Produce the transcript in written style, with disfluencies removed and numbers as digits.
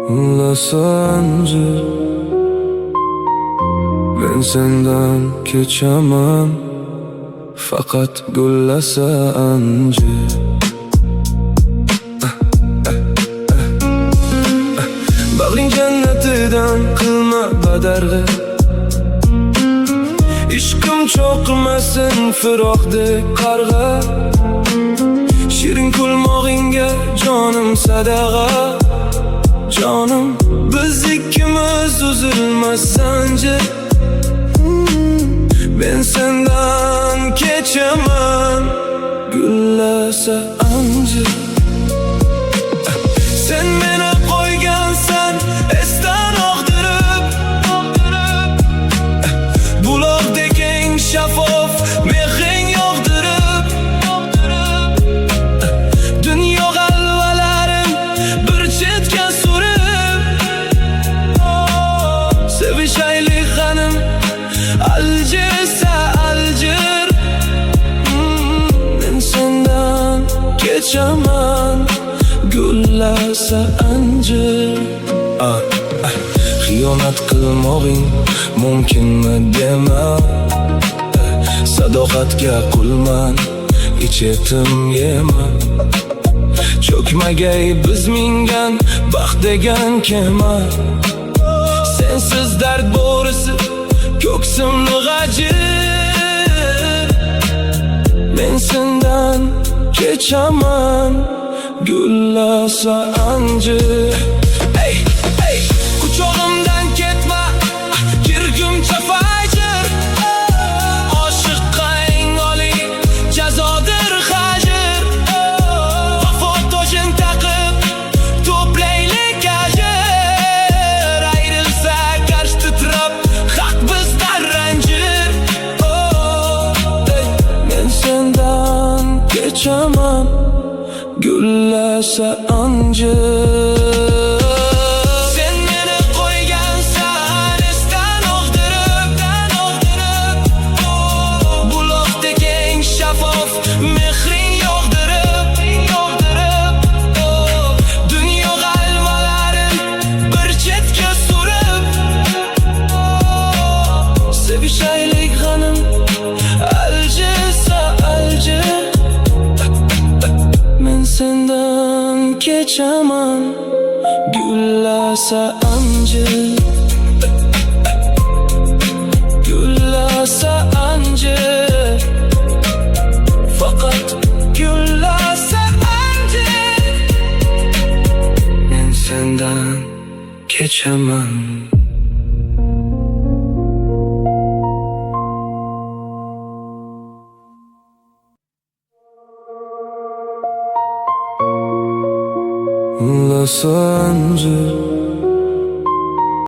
Anlasancı ben senden kechemem, faqat gullasa anjı. Bag'ring jannatidan qilma badarg'a, ishqim cho'qimasin firoqdek qarg'a. Shirin kulmog'ingga jonim sadag'a, jonim biz ikkimiz uzilmas zanjir. Ben sendan kechaman, gullasa anjir. Sen meni qo'ygansan esdan og'dirib, buloqdek eng shaffof mehring yog'dirib. Dunyo g'alvalarim bir chetga surib, sevishaylik g'anim aljirsa aljir. Men sendan kechaman, gullasa anjir. Xiyonat qilmog'ing mumkinmi dema, sadoqatga qulman, ich-etim yema. Cho'kmagay biz mingan baxt degan kema, sensiz dard bo'risi ko'ksimni g'ajir. Men sendan kechaman, gullasa anjir. Ey, ey, quchog'imdan ketma, kirgumcha fajr. Oshiqqa eng oliy jazodir hajr. Vafo tojin taqib to'playlik ajr. Ayrilsak qarsh titrab haq bizdan ranjir. Men sendan kechaman, gullasa anjir. Sen meni qo'ygansan esdan og'dirib, buloqdek eng shaffof mehring yog'dirib. Dunyo g'alvalarim bir chetga surib, sevishaylik g'anim aljirsa aljir. Men sendan kechaman, gullasa anjir. Gullasa anjir, faqat gullasa anjir. Men sendan kechaman. Anlasancı